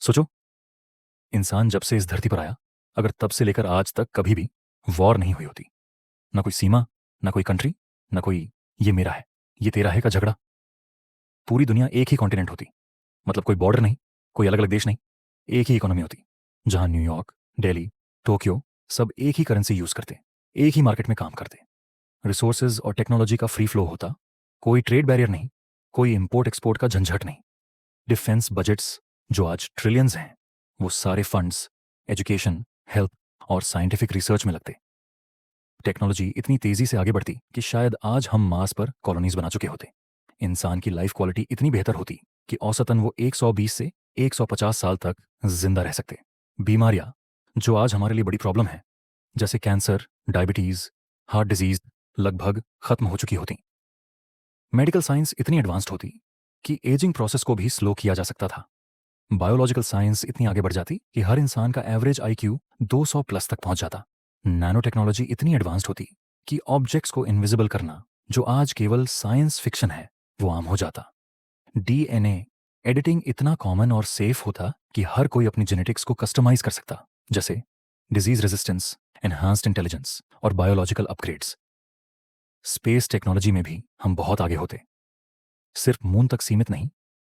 सोचो, इंसान जब से इस धरती पर आया, अगर तब से लेकर आज तक कभी भी वॉर नहीं हुई होती। ना कोई सीमा, ना कोई कंट्री, ना कोई ये मेरा है, ये तेरा है का झगड़ा। पूरी दुनिया एक ही कॉन्टिनेंट होती, मतलब कोई बॉर्डर नहीं, कोई अलग अलग देश नहीं, एक ही इकोनॉमी होती, जहां न्यूयॉर्क, दिल्ली, टोक्यो सब एक ही करेंसी यूज करते, एक ही मार्केट में काम करते। रिसोर्सेज और टेक्नोलॉजी का फ्री फ्लो होता, कोई ट्रेड बैरियर नहीं, कोई इंपोर्ट एक्सपोर्ट का झंझट नहीं। डिफेंस बजट्स जो आज ट्रिलियंस हैं, वो सारे फंड्स एजुकेशन, हेल्थ और साइंटिफिक रिसर्च में लगते। टेक्नोलॉजी इतनी तेजी से आगे बढ़ती कि शायद आज हम मार्स पर कॉलोनीज बना चुके होते। इंसान की लाइफ क्वालिटी इतनी बेहतर होती कि औसतन वो 120 से 150 साल तक जिंदा रह सकते। बीमारियां जो आज हमारे लिए बड़ी प्रॉब्लम है, जैसे कैंसर, डायबिटीज, हार्ट डिजीज, लगभग खत्म हो चुकी होती। मेडिकल साइंस इतनी एडवांस्ड होती कि एजिंग प्रोसेस को भी स्लो किया जा सकता था। बायोलॉजिकल साइंस इतनी आगे बढ़ जाती कि हर इंसान का एवरेज आईक्यू 200 प्लस तक पहुंच जाता। नैनो टेक्नोलॉजी इतनी एडवांस्ड होती कि ऑब्जेक्ट्स को इनविजिबल करना, जो आज केवल साइंस फिक्शन है, वो आम हो जाता। डीएनए एडिटिंग इतना कॉमन और सेफ होता कि हर कोई अपनी जेनेटिक्स को कस्टमाइज कर सकता, जैसे डिजीज रेजिस्टेंस, एनहांस्ड इंटेलिजेंस और बायोलॉजिकल अपग्रेड्स। स्पेस टेक्नोलॉजी में भी हम बहुत आगे होते, सिर्फ मून तक सीमित नहीं,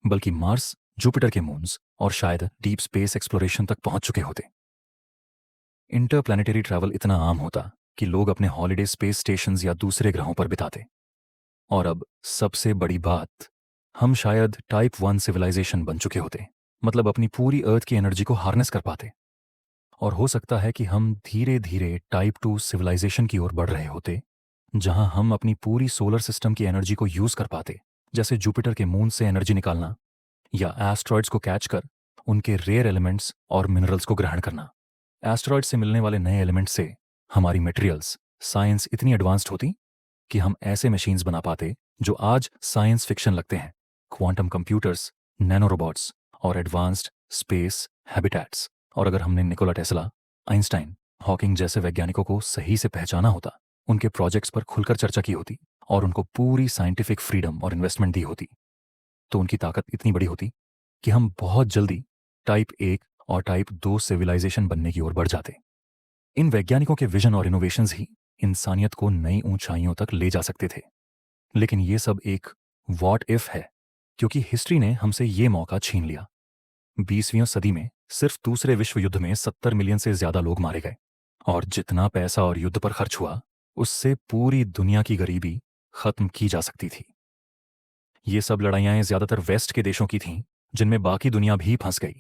बल्कि मार्स, जुपिटर के मून्स और शायद डीप स्पेस एक्सप्लोरेशन तक पहुंच चुके होते। इंटरप्लैनेटरी ट्रैवल इतना आम होता कि लोग अपने हॉलिडे स्पेस स्टेशंस या दूसरे ग्रहों पर बिताते। और अब सबसे बड़ी बात, हम शायद टाइप 1 सिविलाइजेशन बन चुके होते, मतलब अपनी पूरी अर्थ की एनर्जी को हार्नेस कर पाते। और हो सकता है कि हम धीरे धीरे टाइप 2 सिविलाइजेशन की ओर बढ़ रहे होते, जहां हम अपनी पूरी सोलर सिस्टम की एनर्जी को यूज कर पाते, जैसे जुपिटर के मून से एनर्जी निकालना या एस्ट्रॉइड्स को कैच कर उनके रेयर एलिमेंट्स और मिनरल्स को ग्रहण करना। एस्ट्रॉइड से मिलने वाले नए एलिमेंट्स से हमारी मटेरियल्स साइंस इतनी एडवांस्ड होती कि हम ऐसे मशीन्स बना पाते जो आज साइंस फिक्शन लगते हैं। क्वांटम कंप्यूटर्स, नैनो रोबोट्स और एडवांस्ड स्पेस हैबिटेट्स। और अगर हमने निकोला टेस्ला, आइंस्टाइन, हॉकिंग जैसे वैज्ञानिकों को सही से पहचाना होता, उनके प्रोजेक्ट्स पर खुलकर चर्चा की होती और उनको पूरी साइंटिफिक फ्रीडम और इन्वेस्टमेंट दी होती, तो उनकी ताकत इतनी बड़ी होती कि हम बहुत जल्दी टाइप 1 और टाइप 2 सिविलाइजेशन बनने की ओर बढ़ जाते। इन वैज्ञानिकों के विजन और इनोवेशंस ही इंसानियत को नई ऊंचाइयों तक ले जा सकते थे। लेकिन ये सब एक व्हाट इफ है, क्योंकि हिस्ट्री ने हमसे ये मौका छीन लिया। 20वीं सदी में सिर्फ दूसरे विश्व युद्ध में 70 मिलियन से ज्यादा लोग मारे गए, और जितना पैसा और युद्ध पर खर्च हुआ, उससे पूरी दुनिया की गरीबी खत्म की जा सकती थी। ये सब लड़ाइयां ज्यादातर वेस्ट के देशों की थीं, जिनमें बाकी दुनिया भी फंस गई।